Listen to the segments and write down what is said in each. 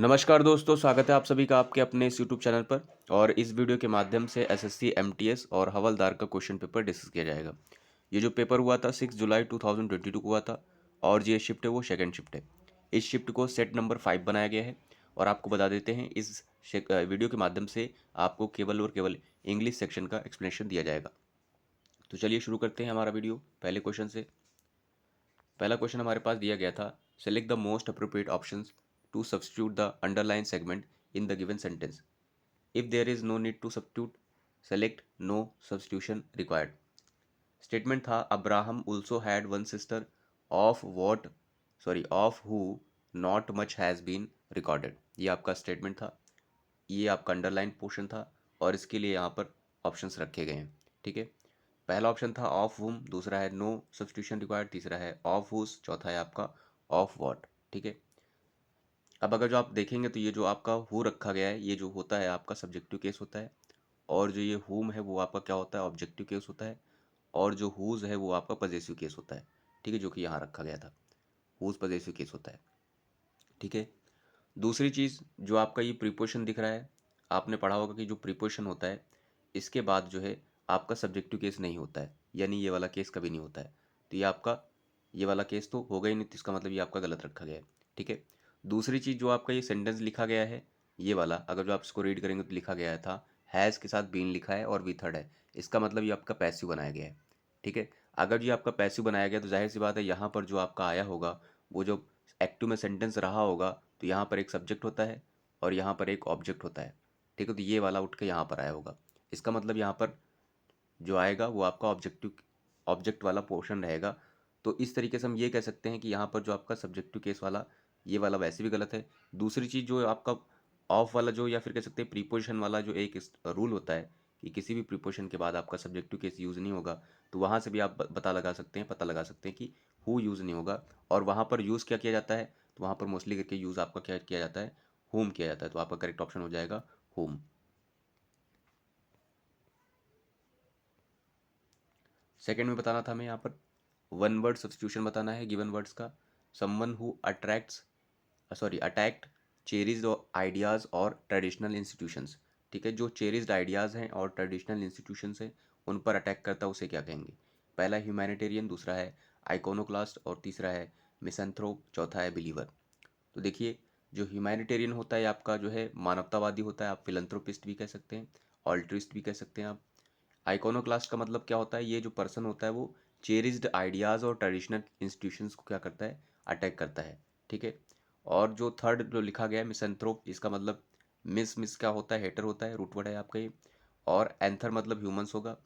नमस्कार दोस्तों, स्वागत है आप सभी का आपके अपने इस यूट्यूब चैनल पर। और इस वीडियो के माध्यम से एसएससी एमटीएस और हवलदार का क्वेश्चन पेपर डिस्कस किया जाएगा। ये जो पेपर हुआ था 6 जुलाई 2022 को हुआ था और ये शिफ्ट है वो सेकंड शिफ्ट है। इस शिफ्ट को सेट नंबर 5 बनाया गया है और आपको बता देते हैं इस वीडियो के माध्यम से आपको केवल और केवल इंग्लिश सेक्शन का एक्सप्लेनेशन दिया जाएगा। तो चलिए शुरू करते हैं हमारा वीडियो पहले क्वेश्चन से। पहला क्वेश्चन हमारे पास दिया गया था, select the most appropriate options to substitute the underline segment in the given sentence. If there is no need to substitute, select no substitution required. Statement था, Abraham also had one sister of what of who not much has been recorded. ये आपका statement था, ये आपका underline portion था और इसके लिए यहाँ पर ऑप्शंस रखे गए हैं। ठीक है, पहला ऑप्शन था ऑफ वुम, दूसरा है नो सब्स्टिट्यूशन रिक्वायर्ड, तीसरा है ऑफ हुज, चौथा है आपका ऑफ वॉट। ठीक है, अब अगर जो आप देखेंगे तो ये जो आपका हु रखा गया है ये जो होता है आपका सब्जेक्टिव केस होता है और जो ये हुम है वो आपका क्या होता है, ऑब्जेक्टिव केस होता है। और जो हुज है वो आपका पजेसिव केस होता है। ठीक है, जो कि यहाँ रखा गया था, हुज पजेसिव केस होता है। ठीक है, दूसरी चीज़ जो आपका ये प्रीपोजिशन दिख रहा है, आपने पढ़ा होगा कि जो प्रीपोजिशन होता है इसके बाद जो है आपका सब्जेक्टिव केस नहीं होता है, यानी ये वाला केस कभी नहीं होता है। तो ये आपका ये वाला केस तो होगा ही नहीं, तो इसका मतलब ये आपका गलत रखा गया है। ठीक है, दूसरी चीज़ जो आपका ये सेंटेंस लिखा गया है ये वाला, अगर जो आप इसको रीड करेंगे तो लिखा गया था हैज़ के साथ बीन लिखा है और वी थर्ड है, इसका मतलब ये आपका पैसिव बनाया गया है। ठीक है, अगर ये आपका पैसिव बनाया गया तो जाहिर सी बात है यहाँ पर जो आपका आया होगा वो जो एक्टिव में सेंटेंस रहा होगा तो यहाँ पर एक सब्जेक्ट होता है और यहाँ पर एक ऑब्जेक्ट होता है। ठीक है, तो ये वाला उठ के यहाँ पर आया होगा, इसका मतलब यहाँ पर जो आएगा वो आपका ऑब्जेक्ट वाला पोर्शन रहेगा। तो इस तरीके से हम ये कह सकते हैं कि यहाँ पर जो आपका सब्जेक्टिव केस वाला ये वाला वैसे भी गलत है। दूसरी चीज़ जो आपका ऑफ वाला जो या फिर कह सकते हैं प्रीपोजिशन वाला जो एक रूल होता है कि किसी भी प्रीपोजिशन के बाद आपका सब्जेक्टिव केस यूज़ नहीं होगा, तो वहाँ से भी आप पता लगा सकते हैं कि हु यूज़ नहीं होगा। और वहाँ पर यूज़ क्या किया जाता है, तो वहाँ पर मोस्टली करके यूज़ आपका क्या किया जाता है, होम किया जाता है। तो आपका करेक्ट ऑप्शन हो जाएगा होम। सेकंड में बताना था हमें यहाँ पर वन वर्ड सब्स्टिट्यूशन बताना है गिवन वर्ड्स का। समवन हु अटैक्ट चेरिज्ड आइडियाज़ और ट्रेडिशनल इंस्टीट्यूशंस। ठीक है, जो चेरिज्ड आइडियाज़ हैं और ट्रेडिशनल इंस्टीट्यूशंस हैं उन पर अटैक करता है उसे क्या कहेंगे। पहला ह्यूमैनिटेरियन, दूसरा है आइकोनोक्लास्ट और तीसरा है मिसैंथ्रोप, चौथा है बिलीवर। तो देखिए, जो ह्यूमैनिटेरियन होता है आपका जो है मानवतावादी होता है, आप फिलंथ्रोपिस्ट भी कह सकते हैं, ऑल्ट्रिस्ट भी कह सकते हैं आप। आइकोनोक्लास्ट का मतलब क्या होता है, ये जो पर्सन होता है वो चेरिज्ड आइडियाज़ और ट्रेडिशनल इंस्टीट्यूशंस को क्या करता है, अटैक करता है। ठीक है, और जो थर्ड जो लिखा गया है मिसैंथ्रोप, इसका मतलब मिस मिस क्या होता है, हेटर होता है, रूट वर्ड है आपका ये। और एंथर मतलब ह्यूमंस होगा,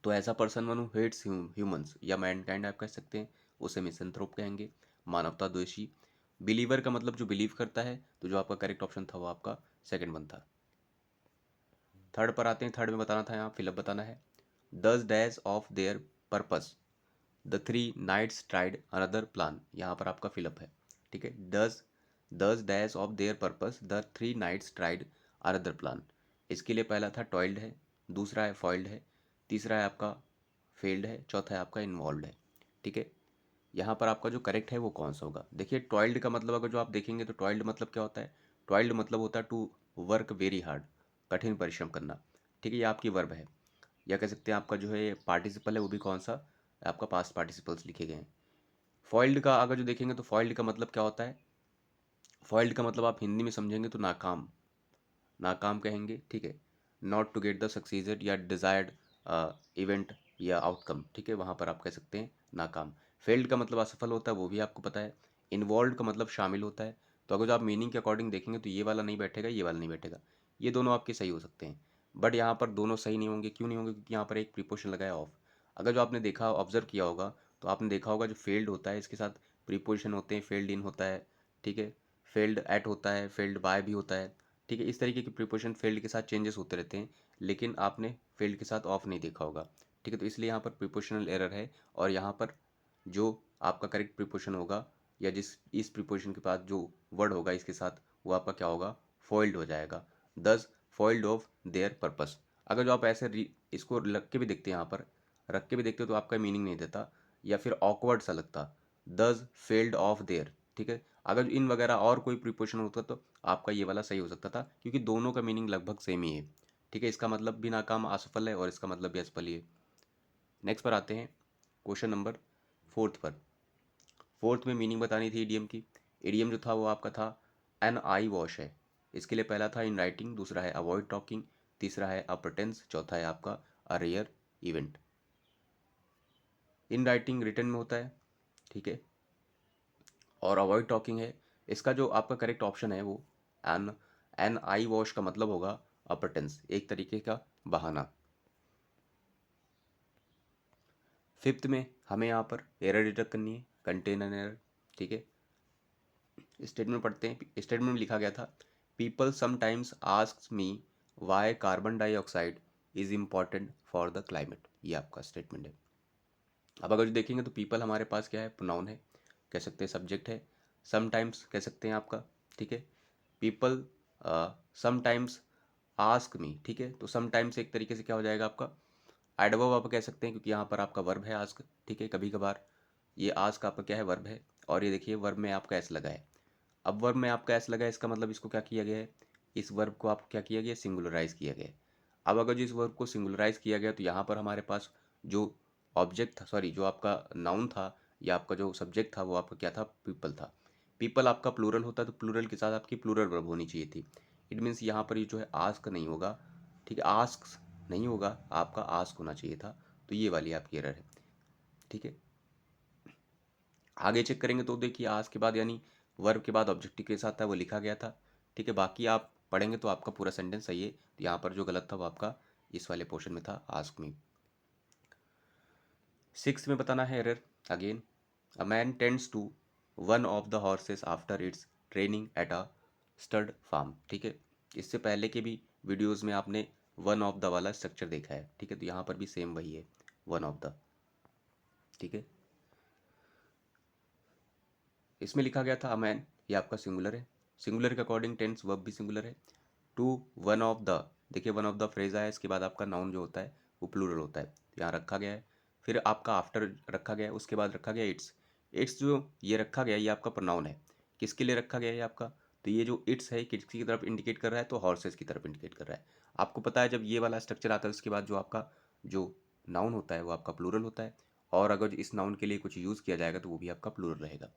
तो ऐसा person one who hates humans या मैनकाइंड आप कह सकते हैं, उसे मिसैंथ्रोप कहेंगे, मानवता द्वेषी। बिलीवर का मतलब जो बिलीव करता है, तो जो आपका करेक्ट ऑप्शन था वो आपका सेकंड वन था। थर्ड पर आते हैं, थर्ड में बताना था यहाँ फिलअप बताना है। 10 days of their purpose the 3 nights tried another plan, यहाँ पर आपका फिलअप है। ठीक है, 10 days of their purpose the 3 nights tried another plan. इसके लिए पहला था टॉयल्ड है, दूसरा है फॉइल्ड है, तीसरा है आपका फेल्ड है, चौथा है आपका इन्वॉल्व है। ठीक है, यहाँ पर आपका जो करेक्ट है वो कौन सा होगा। देखिए, टॉयल्ड का मतलब अगर जो आप देखेंगे तो टॉयल्ड मतलब क्या होता है, टॉयल्ड मतलब होता है टू वर्क वेरी हार्ड, कठिन परिश्रम करना। ठीक है, ये आपकी वर्ब है, या कह सकते हैं आपका जो है पार्टिसिपल है वो भी कौन सा, आपका पास्ट पार्टिसिपल्स लिखे गए हैं। फॉइल्ड का अगर जो देखेंगे तो फॉइल्ड का मतलब क्या होता है, फॉइल्ड का मतलब आप हिंदी में समझेंगे तो नाकाम, नाकाम कहेंगे। ठीक है, not to get the succeeded या डिज़ायर्ड इवेंट या आउटकम। ठीक है, वहाँ पर आप कह सकते हैं नाकाम। फेल्ड का मतलब असफल होता है, वो भी आपको पता है। इन्वॉल्व का मतलब शामिल होता है। तो अगर जो आप मीनिंग के अकॉर्डिंग देखेंगे तो ये वाला नहीं बैठेगा, ये वाला नहीं बैठेगा, ये दोनों आपके सही हो सकते हैं। बट यहाँ पर दोनों सही नहीं होंगे, क्यों नहीं होंगे, क्योंकि यहाँ पर एक प्रीपोजिशन लगाया ऑफ। अगर जो आपने देखा ऑब्जर्व किया होगा तो आपने देखा होगा जो फेल्ड होता है इसके साथ प्रीपोजिशन होते हैं, फेल्ड इन होता है, ठीक है, फेल्ड एट होता है, फेल्ड बाय भी होता है। ठीक है, इस तरीके के प्रीपोजिशन फील्ड के साथ चेंजेस होते रहते हैं, लेकिन आपने फील्ड के साथ ऑफ नहीं देखा होगा। ठीक है, तो इसलिए यहाँ पर प्रीपोजिशनल एरर है और यहाँ पर जो आपका करेक्ट प्रीपोजिशन होगा या जिस इस प्रीपोजिशन के बाद जो वर्ड होगा इसके साथ वो आपका क्या होगा, फॉइल्ड हो जाएगा। दस फॉइल्ड ऑफ देयर पर्पस। अगर जो आप ऐसे इसको रख के भी देखते हैं, यहाँ पर रख के भी देखते हो तो आपका मीनिंग नहीं देता या फिर ऑकवर्ड सा लगता, दस फेल्ड ऑफ देयर। ठीक है। अगर इन वगैरह और कोई प्रीपोजिशन होता तो आपका ये वाला सही हो सकता था, क्योंकि दोनों का मीनिंग लगभग सेम ही है। ठीक है, इसका मतलब भी नाकाम असफल है और इसका मतलब भी असफल ही है। नेक्स्ट पर आते हैं क्वेश्चन नंबर फोर्थ पर। फोर्थ में मीनिंग बतानी थी इडियम की। इडियम जो था वो आपका था एन आई वॉश है। इसके लिए पहला था इन राइटिंग, दूसरा है अवॉइड टॉकिंग, तीसरा है अ प्रेटेंस, चौथा है आपका a rare event. In writing return में होता है, ठीक है, और अवॉइड टॉकिंग है। इसका जो आपका करेक्ट ऑप्शन है वो एन एन आई वॉश का मतलब होगा अ प्रेटेंस, एक तरीके का बहाना। फिफ्थ में हमें यहाँ पर एरर डिटेक्ट करनी है, कंटेन एन एरर। ठीक है, स्टेटमेंट पढ़ते हैं। स्टेटमेंट में लिखा गया था people sometimes asks me why carbon dioxide is important for the climate. ये आपका स्टेटमेंट है। अब अगर देखेंगे तो पीपल हमारे पास क्या है, प्रोनाउन है, कह सकते हैं सब्जेक्ट है। समटाइम्स कह सकते हैं आपका, ठीक है। पीपल समटाइम्स आस्क मी, ठीक है, तो समटाइम्स एक तरीके से क्या हो जाएगा आपका एडवर्ब आप कह सकते हैं, क्योंकि यहाँ पर आपका वर्ब है आस्क, ठीक है, कभी कभार। ये आस्क आपका क्या है, वर्ब है, और ये देखिए वर्ब में आपका एस लगा है। अब वर्ब में आपका एस लगा है, इसका मतलब इसको क्या किया गया है, इस वर्ब को आपको क्या किया गया, सिंगुलराइज किया गया है। अब अगर जो इस वर्ब को सिंगुलराइज किया गया तो यहाँ पर हमारे पास जो ऑब्जेक्ट था, सॉरी जो आपका नाउन था या आपका जो सब्जेक्ट था वो आपका क्या था, पीपल था। पीपल आपका प्लूरल होता तो प्लूरल के साथ आपकी प्लूरल वर्ब होनी चाहिए थी। इट मीन्स यहाँ पर ये जो है आस्क नहीं होगा, ठीक है, आस्क नहीं होगा, आपका आस्क होना चाहिए था। तो ये वाली आपकी एरर है, ठीक है। आगे चेक करेंगे तो देखिए आस्क के बाद यानी वर्ब के बाद ऑब्जेक्टिव के साथ था वो लिखा गया था, ठीक है। बाकी आप पढ़ेंगे तो आपका पूरा सेंटेंस सही है। तो यहाँ पर जो गलत था वो आपका इस वाले पोर्शन में था, आस्क मी। सिक्स में बताना है error again, a man tends to one of the horses after its training at a stud farm, ठीक है। इससे पहले के भी वीडियोस में आपने वन ऑफ द वाला स्ट्रक्चर देखा है, ठीक है, तो यहाँ पर भी सेम वही है, वन ऑफ द, ठीक है। इसमें लिखा गया था अ मैन, ये आपका सिंगुलर है, सिंगुलर के अकॉर्डिंग टेंस वर्ब भी सिंगुलर है। टू वन ऑफ द, देखिए वन ऑफ द फ्रेज आया, इसके बाद आपका नाउन जो होता है वो प्लूरल होता है, यहाँ रखा गया है। फिर आपका आफ्टर रखा गया है, उसके बाद रखा गया इट्स। इट्स जो ये रखा गया है ये आपका प्रोनाउन है, किसके लिए रखा गया है ये आपका, तो ये जो इट्स है किसकी तरफ इंडिकेट कर रहा है, तो हॉर्सेस की तरफ इंडिकेट कर रहा है। आपको पता है जब ये वाला स्ट्रक्चर आता है उसके बाद जो आपका जो नाउन होता है वो आपका प्लूरल होता है, और अगर इस नाउन के लिए कुछ यूज़ किया जाएगा तो वो भी आपका प्लूरल रहेगा।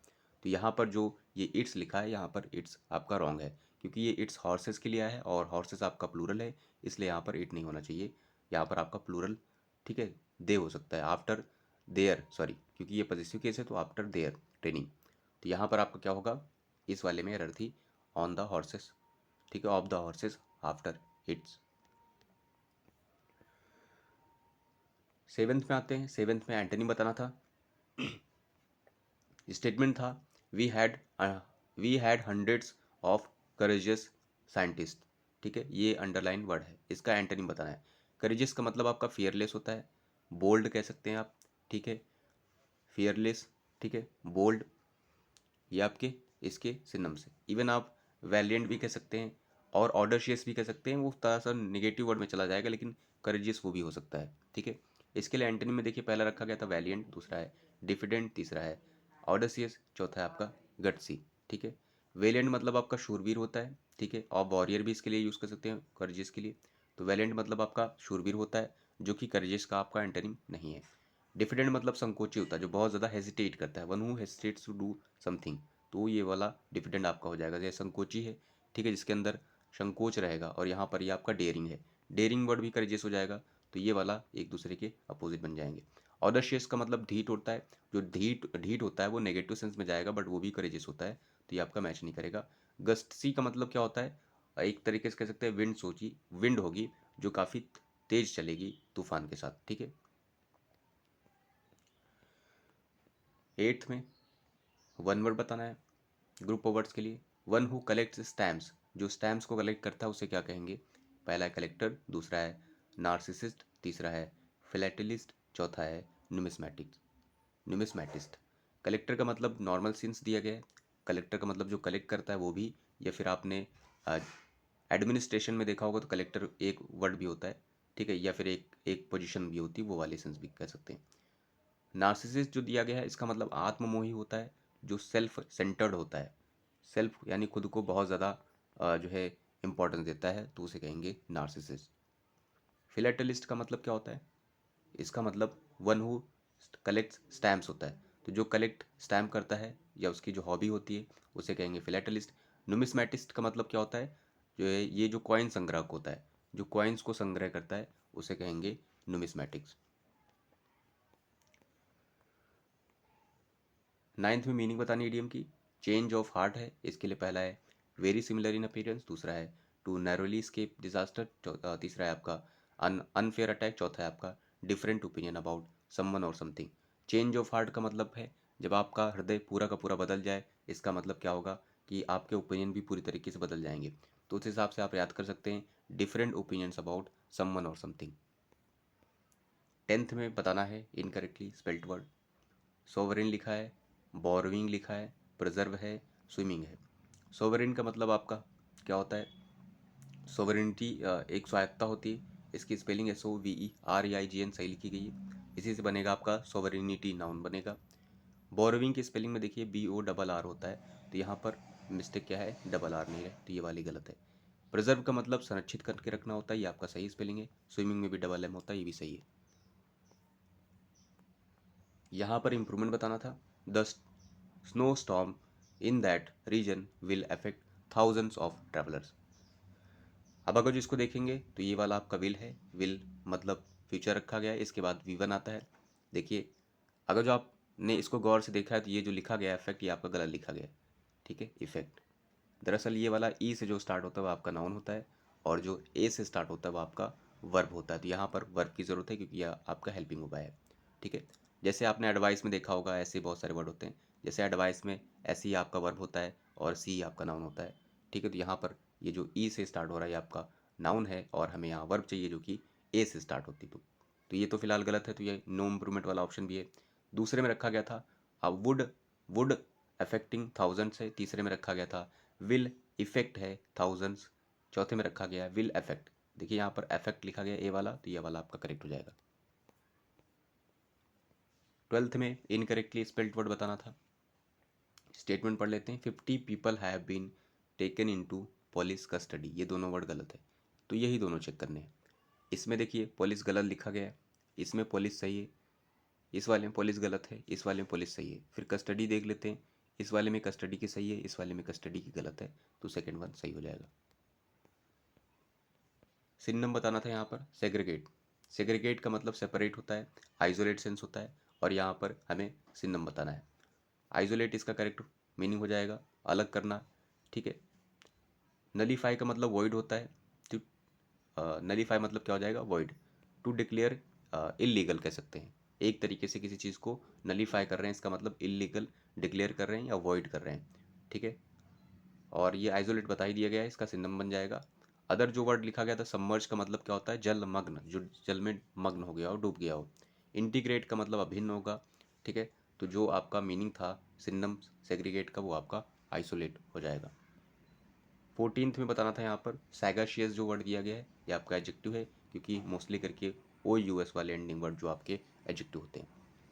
तो यहाँ पर जो ये इट्स लिखा है यहाँ पर इट्स आपका रॉन्ग है, क्योंकि ये इट्स हॉर्सेस के लिए है और हॉर्सेस आपका प्लूरल है, इसलिए यहाँ पर इट नहीं होना चाहिए, यहाँ पर आपका प्लूरल, ठीक है, दे हो सकता है, आफ्टर देयर, सॉरी क्योंकि ये पॉजिटिव केस है तो आफ्टर देयर ट्रेनिंग। तो यहाँ पर आपका क्या होगा, इस वाले में एरर थी, ऑन द हॉर्सेस, ठीक है, of the horses after it's. Seventh में आते हैं, सेवेंथ में एंटनी बताना था। स्टेटमेंट था we had hundreds of courageous scientist, ठीक है, ये अंडरलाइन वर्ड है, इसका एंटनी बताना है। करेजियस का मतलब आपका फियरलेस होता है, बोल्ड कह सकते हैं आप, ठीक है, फियरलेस, ठीक है, बोल्ड, ये आपके इसके सिनम से। इवन आप वैलियंट भी कह सकते हैं और ऑडर्शियस भी कह सकते हैं, वो थोड़ा सा निगेटिव वर्ड में चला जाएगा, लेकिन करेजियस वो भी हो सकता है, ठीक है। इसके लिए एंटनी में देखिए पहला रखा गया था वैलियंट, दूसरा है डिफिडेंट, तीसरा है ऑडर्शियस, चौथा है आपका गट्सी, ठीक है। वेलियंट मतलब आपका शूरवीर होता है, ठीक है, और वॉरियर भी इसके लिए यूज़ कर सकते हैं करेजियस के लिए। तो वैलियंट मतलब आपका शूरवीर होता है, जो कि करेजियस का आपका एंटनी नहीं है। डिफिडेंट मतलब संकोची होता है, जो बहुत ज़्यादा हेजिटेट करता है, one who hesitates to do something, तो ये वाला डिफिडेंट आपका हो जाएगा। जैसे संकोची है, ठीक है, जिसके अंदर संकोच रहेगा, और यहाँ पर ये आपका डेयरिंग है, डेयरिंग वर्ड भी करेजियस हो जाएगा, तो ये वाला एक दूसरे के अपोजिट बन जाएंगे। ऑडर्शियस का मतलब ढीठ होता है, जो ढीठ ढीठ होता है वो नेगेटिव सेंस में जाएगा, बट वो भी करेजियस होता है, तो ये आपका मैच नहीं करेगा। गस्टसी का मतलब क्या होता है, एक तरीके से कह सकते हैं विंड, सोची विंड होगी जो काफ़ी तेज चलेगी तूफान के साथ, ठीक है। एट्थ में वन वर्ड बताना है ग्रुप ऑफ वर्ड्स के लिए। वन हु कलेक्ट्स स्टैम्प्स, जो स्टैम्प्स को कलेक्ट करता है उसे क्या कहेंगे, पहला है कलेक्टर, दूसरा है नार्सिसिस्ट, तीसरा है फिलेटलिस्ट, चौथा है न्यूमिस्मैटिक न्यूमिस्मैटिस्ट। कलेक्टर का मतलब नॉर्मल सेंस दिया गया है, कलेक्टर का मतलब जो कलेक्ट करता है वो भी, या फिर आपने एडमिनिस्ट्रेशन में देखा होगा तो कलेक्टर एक वर्ड भी होता है, ठीक है, या फिर एक एक पोजीशन भी होती है, वो वाली सेंस भी कह सकते हैं। नार्सिसिस्ट जो दिया गया है इसका मतलब आत्ममोही होता है, जो सेल्फ सेंटर्ड होता है, सेल्फ यानी खुद को बहुत ज़्यादा जो है इम्पोर्टेंस देता है, तो उसे कहेंगे नार्सिसिस्ट। फिलेटलिस्ट का मतलब क्या होता है? इसका मतलब वन हु कलेक्ट्स स्टैम्प्स होता है, तो जो कलेक्ट स्टैम्प करता है या उसकी जो हॉबी होती है उसे कहेंगे फिलेटलिस्ट। नुमिस्मेटिस्ट का मतलब क्या होता है? जो है ये जो कॉइन संग्राहक होता है, जो कॉइन्स को संग्रह करता है, उसे कहेंगे नुमिस्मेटिक्स। नाइन्थ में मीनिंग बतानी इडियम की, चेंज ऑफ हार्ट है, इसके लिए पहला है वेरी सिमिलर इन अपीयरेंस, दूसरा है टू नैरोली स्केप डिजास्टर, तीसरा है आपका अनफेयर अटैक, चौथा है आपका डिफरेंट ओपिनियन अबाउट समवन और समथिंग। चेंज ऑफ हार्ट का मतलब है जब आपका हृदय पूरा का पूरा बदल जाए, इसका मतलब क्या होगा कि आपके ओपिनियन भी पूरी तरीके से बदल जाएंगे, तो उस हिसाब से आप याद कर सकते हैं डिफरेंट ओपिनियंस अबाउट समवन और समथिंग। टेंथ में बताना है इनकरेक्टली स्पेल्ड वर्ड, सोवरेन लिखा है, बोरोइंग लिखा है, प्रिजर्व है, स्विमिंग है। सोवरेन का मतलब आपका क्या होता है? सोवरेनिटी एक स्वायत्ता होती है, इसकी स्पेलिंग SOVEREIGN सही लिखी गई है, इसी से बनेगा आपका सोवरेनिटी, नाउन बनेगा। बोरोइंग की स्पेलिंग में देखिए BORR होता है, तो यहाँ पर मिस्टेक क्या है, डबल आर नहीं है, तो ये वाली गलत है। प्रिजर्व का मतलब संरक्षित करके रखना होता है, ये आपका सही स्पेलिंग है। स्विमिंग में भी डबल M होता है, ये भी सही है। यहाँ पर इम्प्रूवमेंट बताना था, the snow storm in that region will affect thousands of travellers. अब अगर जो इसको देखेंगे तो ये वाला आपका विल है, विल मतलब फ्यूचर रखा गया है, इसके बाद V1 आता है। देखिए अगर जो आपने इसको गौर से देखा है तो ये जो लिखा गया है इफेक्ट, ये आपका गलत लिखा गया है, ठीक है, इफेक्ट। दरअसल ये वाला ई से जो स्टार्ट होता है वो आपका नाउन होता है, और जो ए से स्टार्ट होता है वो आपका वर्ब होता है, तो यहाँ पर वर्ब की ज़रूरत है क्योंकि यह आपका हेल्पिंग हुआ है, ठीक है। जैसे आपने एडवाइस में देखा होगा, ऐसे बहुत सारे वर्ड होते हैं, जैसे एडवाइस में ऐसे ही आपका वर्ब होता है और सी आपका नाउन होता है, ठीक है। तो यहाँ पर ये जो ई से स्टार्ट हो रहा है ये आपका नाउन है, और हमें यहाँ वर्ब चाहिए जो कि ए से स्टार्ट होती, तो ये तो फिलहाल गलत है, तो ये नो इम्प्रूवमेंट वाला ऑप्शन भी है। दूसरे में रखा गया था वुड, वुड अफेक्टिंग थाउजेंड्स है, तीसरे में रखा गया था विल इफेक्ट है थाउजेंड्स, चौथे में रखा गया विल अफेक्ट। देखिए यहाँ पर अफेक्ट लिखा गया ए वाला, तो ये वाला आपका करेक्ट हो जाएगा। ट्वेल्थ में इनकरेक्टली स्पेल्ड वर्ड बताना था। स्टेटमेंट पढ़ लेते हैं, 50 people have been taken into police custody, ये दोनों वर्ड गलत है, तो यही दोनों चेक करने हैं। इसमें देखिए पुलिस गलत लिखा गया है, इसमें पुलिस सही है, इस वाले में पुलिस गलत है, इस वाले में पुलिस सही है। फिर कस्टडी देख लेते हैं, इस वाले में कस्टडी की सही है, इस वाले में कस्टडी की गलत है, तो सेकंड वन सही हो जाएगा। सिनोनिम बताना था यहाँ पर सेग्रीगेट, सेग्रीगेट का मतलब सेपरेट होता है, आइसोलेट सेंस होता है, और यहाँ पर हमें सिनोनिम बताना है। आइसोलेट इसका करेक्ट मीनिंग हो जाएगा अलग करना, ठीक है। नलीफाई का मतलब वॉइड होता है, तो नलीफाई मतलब क्या हो जाएगा, वॉइड। टू डिक्लेयर इलीगल कह सकते हैं, एक तरीके से किसी चीज़ को नलीफाई कर रहे हैं, इसका मतलब इलीगल डिक्लेयर कर रहे हैं या वॉइड कर रहे हैं, ठीक है। और ये आइसोलेट बता ही दिया गया है, इसका सिनोनिम बन जाएगा। अदर जो वर्ड लिखा गया था सबमर्ज का मतलब क्या होता है, जलमग्न, जो जल में मग्न हो गया हो, डूब गया हो। इंटीग्रेट का मतलब अभिन्न होगा, ठीक है। तो जो आपका मीनिंग था सिनोनिम सेग्रीगेट का, वो आपका आइसोलेट हो जाएगा। 14th में बताना था यहाँ पर सैगाशियस जो वर्ड दिया गया है, ये आपका एडजेक्टिव है, क्योंकि मोस्टली करके OUS वाले एंडिंग वर्ड जो आपके एडजेक्टिव होते हैं।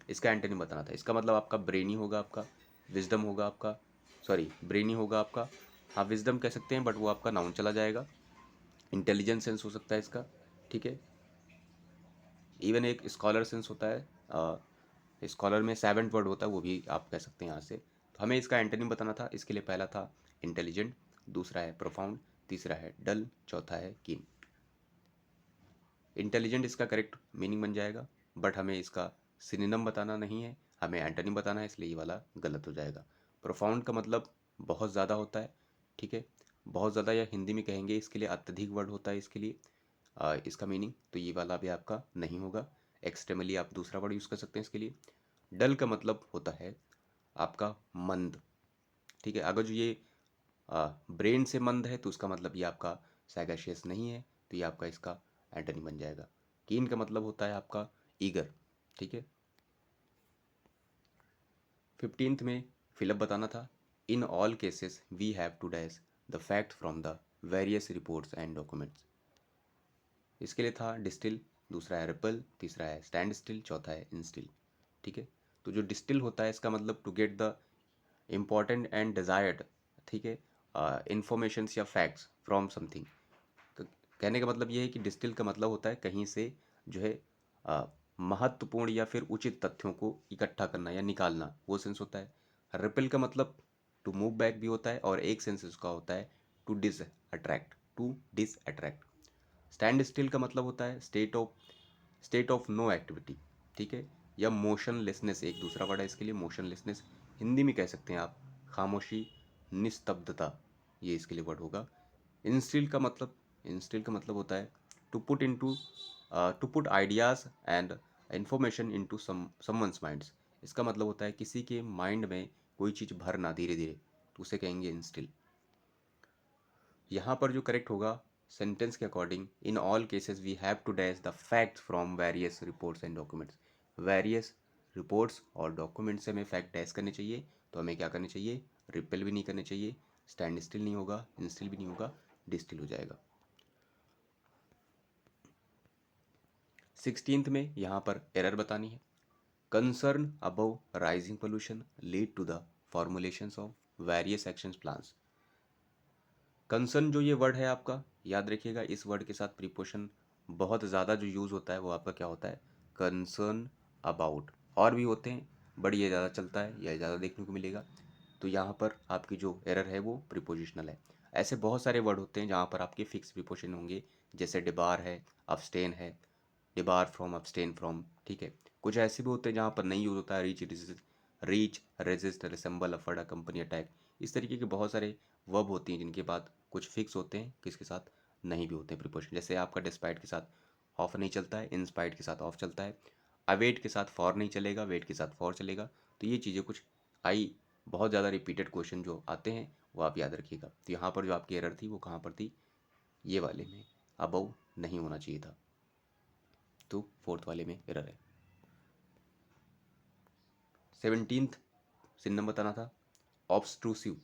इसका एंटोनिम बताना था, इसका मतलब आपका ब्रेनी होगा, आपका विजडम होगा, आपका सॉरी ब्रेनी होगा आपका, हाँ विजडम कह सकते हैं बट वो आपका नाउन चला जाएगा। इंटेलिजेंस सेंस हो सकता है इसका, ठीक है। इवन एक स्कॉलर सेंस होता है, स्कॉलर में सेवेंथ वर्ड होता है, वो भी आप कह सकते हैं यहाँ से। तो हमें इसका एंटोनिम बताना था, इसके लिए पहला था इंटेलिजेंट, दूसरा है प्रोफाउंड, तीसरा है डल, चौथा है कीन। इंटेलिजेंट इसका करेक्ट मीनिंग बन जाएगा, बट हमें इसका सिनोनिम बताना नहीं है, हमें एंटोनिम बताना है, इसलिए ये वाला गलत हो जाएगा। प्रोफाउंड का मतलब बहुत ज़्यादा होता है, ठीक है, बहुत ज़्यादा, या हिंदी में कहेंगे इसके लिए अत्यधिक वर्ड होता है इसके लिए इसका मीनिंग, तो ये वाला भी आपका नहीं होगा। एक्सट्रीमली आप दूसरा वर्ड यूज़ कर सकते हैं इसके लिए। डल का मतलब होता है आपका मंद, ठीक है। अगर जो ये ब्रेन से मंद है तो उसका मतलब ये आपका सैगाशियस नहीं है, तो ये आपका इसका एंटोनिम बन जाएगा। कीन का मतलब होता है आपका ईगर, ठीक है। 15th में फिलअप बताना था, in all cases we have to dash the fact from the various reports and documents. इसके लिए था डिस्टिल, दूसरा है रिपल, तीसरा है स्टैंड स्टिल, चौथा है इंस्टिल, ठीक है। तो जो डिस्टिल होता है इसका मतलब to get the important and desired, ठीक है, इंफॉर्मेशंस या फैक्ट्स फ्रॉम समथिंग। कहने का मतलब ये है कि डिस्टिल का मतलब होता है कहीं से जो है अ, महत्वपूर्ण या फिर उचित तथ्यों को इकट्ठा करना या निकालना, वो सेंस होता है। रिपेल का मतलब टू मूव बैक भी होता है, और एक सेंस इसका होता है to distract. Stand still का मतलब होता है स्टेट ऑफ नो एक्टिविटी, ठीक है, या मोशनलेसनेस, एक दूसरा वर्ड है इसके लिए मोशनलेसनेस, हिंदी में कह सकते हैं आप खामोशी, निस्तब्धता, ये इसके लिए वर्ड होगा। इंस्टिल का मतलब इंस्टिल का मतलब होता है to put into to put ideas and information into someone's minds. इसका मतलब होता है किसी के माइंड में कोई चीज़ भरना धीरे धीरे, तो उसे कहेंगे इंस्टिल। यहाँ पर जो करेक्ट होगा सेंटेंस के according, in all cases we have to dash the facts from various reports and documents. Various reports और डॉक्यूमेंट्स से हमें फैक्ट डैश करने चाहिए, तो हमें क्या करने चाहिए, रिपेल भी नहीं करने चाहिए, स्टैंड स्टिल नहीं होगा, इंस्टिल भी नहीं होगा, डिस्टिल हो जाएगा। 16th में यहाँ पर एरर बतानी है। Concern above rising pollution lead to the formulations of various action plans. Concern जो ये वर्ड है आपका, याद रखिएगा इस वर्ड के साथ प्रीपोशन बहुत ज़्यादा जो यूज़ होता है वो आपका क्या होता है, कंसर्न अबाउट। और भी होते हैं बट ये ज़्यादा चलता है, यह ज़्यादा देखने को मिलेगा। तो यहाँ पर आपकी जो एरर है वो प्रीपोजिशनल है। ऐसे बहुत सारे वर्ड होते हैं जहाँ पर आपके फिक्स प्रीपोजिशन होंगे, जैसे डिबार है, अब्सटेन है, डिबार फ्रॉम, अब्सटेन फ्रॉम, ठीक है। कुछ ऐसे भी होते हैं जहाँ पर नहीं यूज होता है, reach resist, resemble, afford, company, attack. इस तरीके के बहुत सारे वर्ब होती हैं जिनके बाद कुछ फिक्स होते हैं, किसके साथ नहीं भी होते हैं प्रीपोजिशन। जैसे आपका डिस्पाइट के साथ ऑफ नहीं चलता है, इंस्पाइट के साथ ऑफ चलता है, अवेट के साथ फॉर नहीं चलेगा, वेट के साथ फॉर चलेगा। तो ये चीज़ें कुछ आई, बहुत ज़्यादा रिपीटेड क्वेश्चन जो आते हैं वो आप याद रखिएगा। तो यहाँ पर जो आपकी एरर थी वो कहाँ पर थी, ये वाले में अबव नहीं होना चाहिए था, तो फोर्थ वाले में एरर है। 17th सिन्नम बताना था, ऑब्स्ट्रूसिव।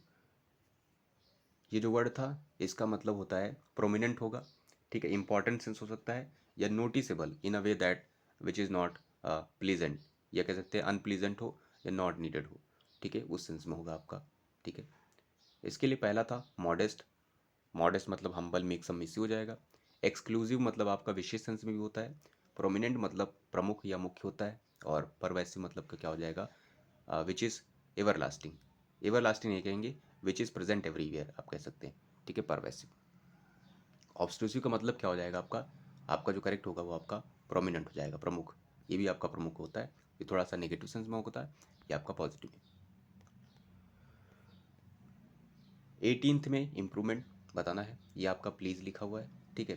ये जो वर्ड था इसका मतलब होता है प्रोमिनेंट होगा, ठीक है, इंपॉर्टेंट सेंस हो सकता है, या noticeable in a way that which is not pleasant, या कह सकते हैं अनप्लीजेंट हो या नॉट नीडेड हो, ठीक है, उस सेंस में होगा आपका, ठीक है। इसके लिए पहला था मॉडेस्ट। मॉडेस्ट मतलब हम्बल, मेक सम मिस हो जाएगा। एक्सक्लूसिव मतलब आपका विशेष सेंस में भी होता है। प्रोमिनेंट मतलब प्रमुख या मुख्य होता है। और परवैसिव मतलब का क्या हो जाएगा, which is ever lasting. Ever lasting नहीं कहेंगे, विच इज़ प्रेजेंट एवरीवेयर आप कह सकते हैं, ठीक है, परवैसिव। ऑब्स्ट्रूसिव का मतलब क्या हो जाएगा आपका, आपका जो करेक्ट होगा वो आपका प्रोमिनेंट हो जाएगा, प्रमुख। ये भी आपका प्रमुख होता है, ये थोड़ा सा नेगेटिव सेंस में होता है, ये आपका पॉजिटिव है। 18th में इम्प्रूवमेंट बताना है, ये आपका प्लीज़ लिखा हुआ है, ठीक है।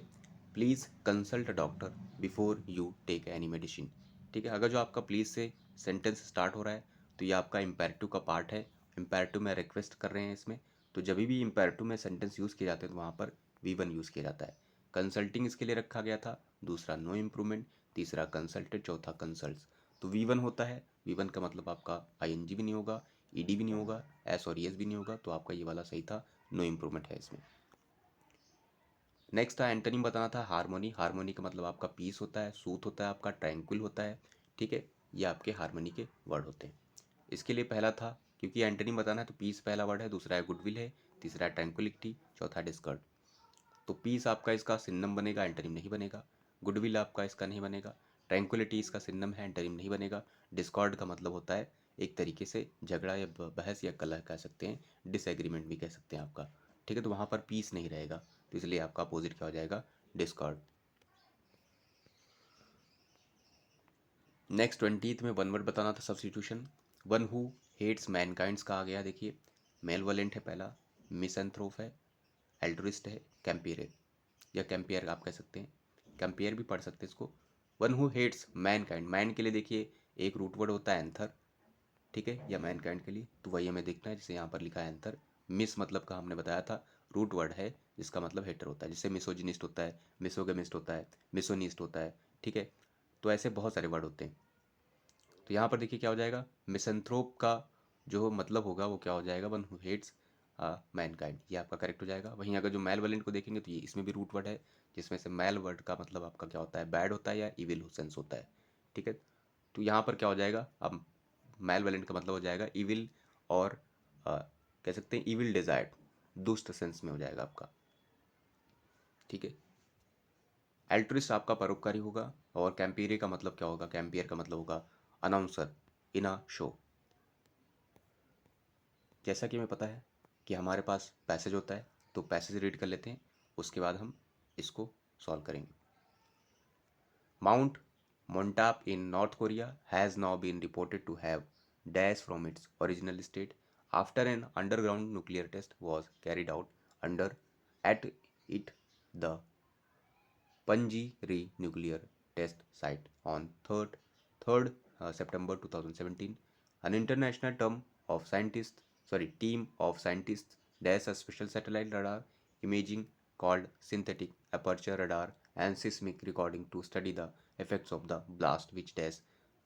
Please consult a doctor before you take any medicine, ठीक है। अगर जो आपका प्लीज़ से सेंटेंस स्टार्ट हो रहा है तो ये आपका इम्पेरेटिव का पार्ट है। इम्पेरेटिव में रिक्वेस्ट कर रहे हैं इसमें, तो जब भी इम्पेरेटिव में सेंटेंस यूज़ किए जाते हैं तो वहाँ पर V1 यूज़ किया जाता है। कंसल्टिंग इसके लिए रखा गया था, दूसरा नो इम्प्रूवमेंट, तीसरा कंसल्टेड, चौथा कंसल्ट। तो V1 होता है, V1 का मतलब आपका ING भी नहीं होगा, ED भी नहीं होगा, एस और ES भी नहीं होगा, तो आपका ये वाला सही था, नो इम्प्रूवमेंट है इसमें। नेक्स्ट था एंटोनिम बताना था, हारमोनी। हारमोनी का मतलब आपका पीस होता है, सूथ होता है, आपका ट्रैंक्विल होता है, ठीक है। ये आपके हारमोनी के वर्ड होते हैं। इसके लिए पहला था, क्योंकि एंटोनिम बताना है तो पीस पहला वर्ड है, दूसरा है गुडविल है, तीसरा है ट्रैंक्विलिटी, चौथा है डिस्कर्ड। तो पीस आपका इसका सिन्नम बनेगा, एंटोनिम नहीं बनेगा। गुडविल आपका इसका नहीं बनेगा। ट्रैंक्विलिटी इसका सिन्नम है, एंटोनिम नहीं बनेगा। डिस्कॉर्ड का मतलब होता है एक तरीके से झगड़ा या बहस या कलह कह सकते हैं, डिसएग्रीमेंट भी कह सकते हैं आपका, ठीक है। तो वहाँ पर पीस नहीं रहेगा, तो इसलिए आपका अपोजिट क्या हो जाएगा, डिस्कॉर्ड। नेक्स्ट 20th में वन वर्ड बताना था, सब्स्टिट्यूशन। वन हु हेट्स मैनकाइंड्स का आ गया, देखिए मेलवलेंट है पहला, मिसएंथ्रोप है, एल्ट्रिस्ट है, कैंपियर है, या कैंपियर आप कह सकते हैं, कैंपियर भी पढ़ सकते हैं इसको। One who hates mankind, man के लिए देखिए एक रूट वर्ड होता है एंथर, ठीक है, या मैनकाइंड के लिए तो वही हमें देखना है, जैसे यहाँ पर लिखा है एंथर। मिस मतलब का हमने बताया था रूट वर्ड है जिसका मतलब हेटर होता है, जैसे मिसोजिनिस्ट होता है, मिसोगमिस्ट होता है, मिसोनिस्ट होता है, ठीक है। तो ऐसे बहुत सारे वर्ड होते हैं। तो यहाँ पर देखिए क्या हो जाएगा, मिसेंथ्रोप का जो मतलब होगा वो क्या हो जाएगा, वन हु हेट्स मैनकाइंड, ये आपका करेक्ट हो जाएगा। वहीं अगर जो मैल वलेंट को देखेंगे तो ये इसमें भी रूट वर्ड है, जिसमें से मैल वर्ड का मतलब आपका क्या होता है, बैड होता है या इविल सेंस होता है, ठीक है। तो यहाँ पर क्या हो जाएगा, अब मैल वलेंट का मतलब हो जाएगा इविल और कह सकते हैं इविल डिजायर्ड, दुष्ट सेंस में हो जाएगा आपका, ठीक है। एल्ट्रिस्ट आपका परोपकारी होगा, और कैंपियर का मतलब क्या होगा, कैंपियर का मतलब होगा अनाउंसर इन अ शो। जैसा कि हमें पता है कि हमारे पास पैसेज होता है, तो पैसेज रीड कर लेते हैं, उसके बाद हम इसको सॉल्व करेंगे। Mount Mantap in North Korea has now been reported to have dash from its original state after an underground nuclear test was carried out under at it the Punggye nuclear test site on 3rd September 2017. An international team of scientists dash a special satellite radar imaging called synthetic aperture radar and seismic recording to study the effects of the blast which dash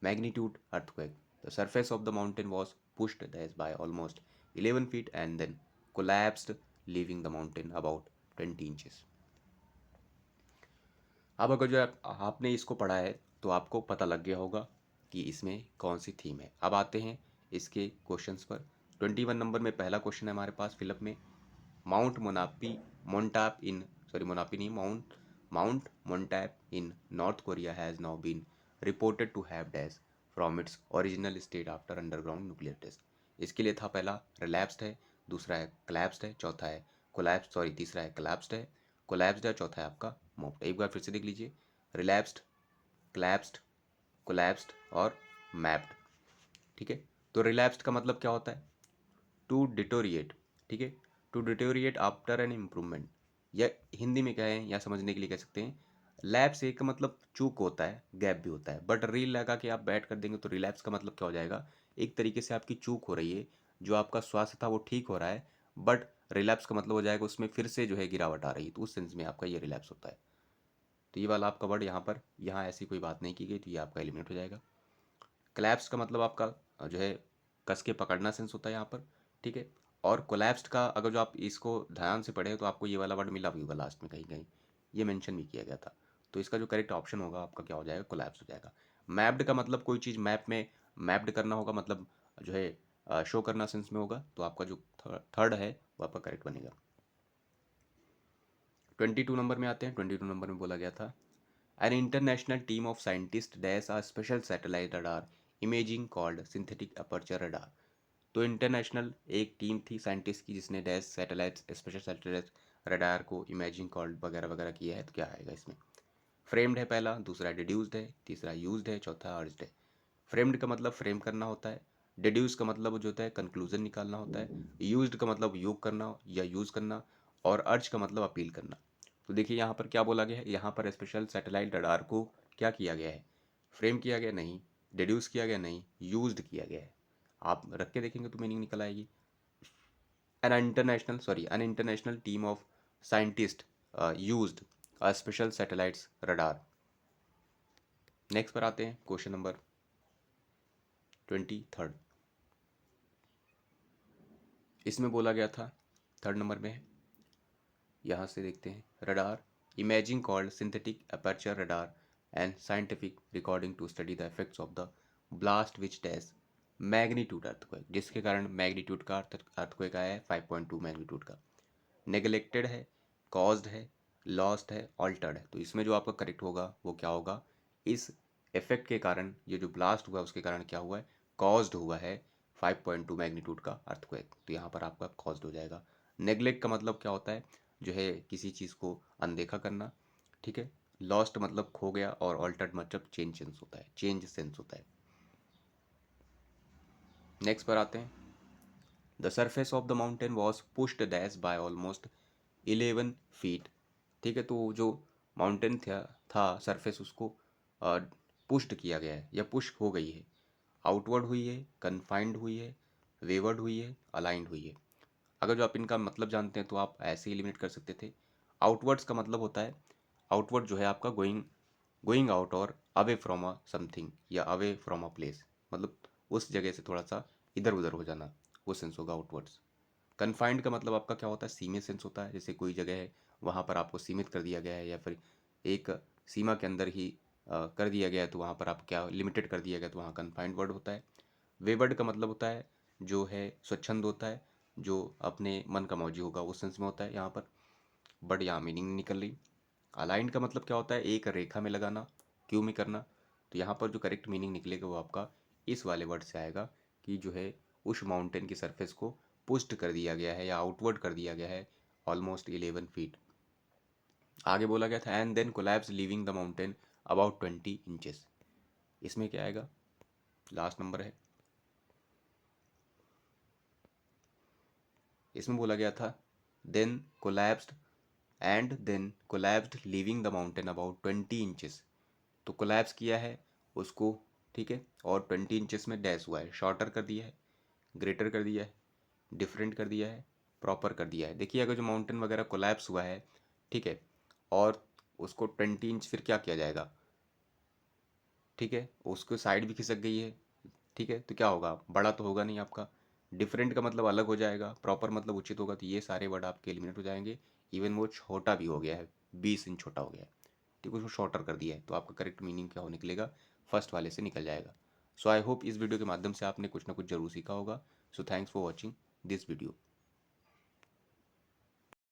magnitude earthquake. The surface of the mountain was pushed dash by almost 11 feet and then collapsed, leaving the mountain about 20 inches. अब अगर जो आपने इसको पढ़ा है तो आपको पता लग गया होगा कि इसमें कौन सी थीम है। अब आते हैं इसके क्वेश्चंस पर। 21 नंबर में पहला क्वेश्चन है हमारे पास फिलअप में, mount Monapi Mantap in sorry Monapi नहीं mount Mantap in North Korea has now been reported to have dash from its original state after underground nuclear test. इसके लिए था पहला रिलैप्स्ड है, दूसरा है कोलैप्स्ड है, चौथा है तीसरा है कोलैप्स्ड है, चौथा है आपका मोप्ड। एक बार फिर से देख लीजिए, रिलैप्स्ड, कोलैप्स्ड, कोलैप्स्ड और मैप्ड, ठीक है। तो रिलैप्स्ड का मतलब क्या होता है, टू डिटोरिएट, ठीक है, to deteriorate after an improvement, या हिंदी में क्या है या समझने के लिए कह सकते हैं लैप्स, एक का मतलब चूक होता है, गैप भी होता है, बट रील लगा के आप बैठ कर देंगे तो रिलैप्स का मतलब क्या हो जाएगा, एक तरीके से आपकी चूक हो रही है, जो आपका स्वास्थ्य था वो ठीक हो रहा है, बट रिलैप्स का मतलब हो जाएगा उसमें फिर से जो है गिरावट आ रही है, तो उस सेंस में आपका ये रिलैप्स होता है। तो ये वाला आपका वर्ड यहाँ ऐसी कोई बात नहीं की गई, तो ये आपका एलिमिनेट हो जाएगा। क्लैप्स का मतलब आपका जो है कस के पकड़ना सेंस होता है यहाँ पर, ठीक है। और कोलैप्स्ड का अगर जो आप इसको ध्यान से पढ़े तो आपको ये वाला वर्ड मिला भी होगा लास्ट में कहीं कहीं, ये मेंशन भी किया गया था। तो इसका जो करेक्ट ऑप्शन होगा आपका क्या हो जाएगा, कोलैप्स हो जाएगा। मैप्ड का मतलब कोई चीज़ मैप में मैप्ड करना होगा, मतलब जो है शो करना सेंस में होगा, तो आपका जो थर्ड है वो आपका करेक्ट बनेगा। 22 नंबर में आते हैं। 22 नंबर में बोला गया था, an international team of scientist dash a special satellite radar imaging called synthetic aperture radar. तो इंटरनेशनल एक टीम थी साइंटिस्ट की जिसने dash satellite special satellite radar को इमेजिंग कॉल्ड वगैरह वगैरह किया है, तो क्या आएगा इसमें, फ्रेम्ड है पहला, दूसरा डिड्यूस्ड है, तीसरा यूज्ड है, चौथा अर्ज्ड है। फ्रेम्ड का मतलब फ्रेम करना होता है, डिड्यूस का मतलब जो होता है कंक्लूजन निकालना होता है, यूज्ड का मतलब योग करना या यूज़ करना, और अर्ज का मतलब अपील करना। तो देखिए यहाँ पर क्या बोला गया है, यहाँ पर स्पेशल सैटेलाइट रडार को क्या किया गया है, फ्रेम किया गया नहीं, डिड्यूस किया गया नहीं, यूज्ड किया गया है। आप रख के देखेंगे तो मीनिंग निकल आएगी। an international team of scientists used a special satellites radar। Next पर आते हैं, क्वेश्चन नंबर 23। इसमें बोला गया था, थर्ड नंबर में है, यहाँ से देखते हैं, radar imaging called synthetic aperture radar and scientific recording to study the effects of the blast which test magnitude earthquake, जिसके कारण मैग्नीट्यूड का अर्थक्वेक आया है 5.2 मैग्नीट्यूड का। नेगलेक्टेड है, कॉज्ड है, लॉस्ट है, ऑल्टर्ड है। तो इसमें जो आपका करेक्ट होगा वो क्या होगा, इस इफेक्ट के कारण ये जो ब्लास्ट हुआ उसके कारण क्या हुआ है, कॉज्ड हुआ है 5.2 मैग्नीट्यूड का अर्थक्वेक, तो यहाँ पर आपका कॉज्ड हो जाएगा। नेग्लेक्ट का मतलब क्या होता है, जो है किसी चीज़ को अनदेखा करना, ठीक है। लॉस्ट मतलब खो गया, और ऑल्टर्ड मतलब चेंज सेंस होता है, चेंज सेंस होता है। नेक्स्ट पर आते हैं, the surface of the mountain was pushed dash by almost 11 feet, ठीक है। तो जो माउंटेन था सरफेस उसको पुश्ड किया गया है या पुश हो गई है, आउटवर्ड हुई है, कन्फाइंड हुई है, वेवर्ड हुई है, अलाइंड हुई है। अगर जो आप इनका मतलब जानते हैं तो आप ऐसे एलिमिनेट कर सकते थे। आउटवर्ड्स का मतलब होता है, आउटवर्ड जो है आपका गोइंग गोइंग आउट और अवे फ्रॉम अ समथिंग या अवे फ्रॉम अ प्लेस, मतलब उस जगह से थोड़ा सा इधर उधर हो जाना, वो सेंस होगा आउटवर्ड्स। कन्फाइंड का मतलब आपका क्या होता है, सीमित सेंस होता है, जैसे कोई जगह है वहाँ पर आपको सीमित कर दिया गया है, या फिर एक सीमा के अंदर ही कर दिया गया है, तो वहाँ पर आप क्या लिमिटेड कर दिया गया, तो वहाँ कन्फाइंड वर्ड होता है। वेवर्ड का मतलब होता है जो है स्वच्छंद होता है, जो अपने मन का मौजी होगा उस सेंस में होता है यहाँ पर, बट यहाँ मीनिंग नहीं निकल रही। अलाइंड का मतलब क्या होता है, एक रेखा में लगाना, क्यू में करना। तो यहाँ पर जो करेक्ट मीनिंग निकलेगा वो आपका इस वाले वर्ड से आएगा कि जो है उस माउंटेन की सरफेस को पुस्ट कर दिया गया है या आउटवर्ड कर दिया गया है ऑलमोस्ट 11 फीट। आगे बोला गया था and then collapse leaving the mountain about 20 inches. इसमें क्या आएगा, लास्ट नंबर है, इसमें बोला गया था then collapsed and then collapsed leaving the mountain about 20 inches. तो कोलैप्स किया है उसको, ठीक है, और 20 इंचेस में डैश हुआ है, शॉर्टर कर दिया है, ग्रेटर कर दिया है, डिफरेंट कर दिया है, प्रॉपर कर दिया है। देखिए अगर जो माउंटेन वगैरह कोलैप्स हुआ है, ठीक है, और उसको 20 इंच फिर क्या किया जाएगा, ठीक है, उसको साइड भी खिसक गई है, ठीक है, तो क्या होगा, बड़ा तो होगा नहीं आपका। डिफरेंट का मतलब अलग हो जाएगा, प्रॉपर मतलब उचित होगा, तो ये सारे वर्ड आपके एलिमिनेट हो जाएंगे। इवन वो छोटा भी हो गया है, 20 इंच छोटा हो गया है, ठीक है, उसको शॉर्टर कर दिया है, तो आपका करेक्ट मीनिंग क्या हो निकलेगा, फर्स्ट वाले से निकल जाएगा। सो आई होप इस वीडियो के माध्यम से आपने कुछ ना कुछ जरूर सीखा होगा। So thanks for watching this video.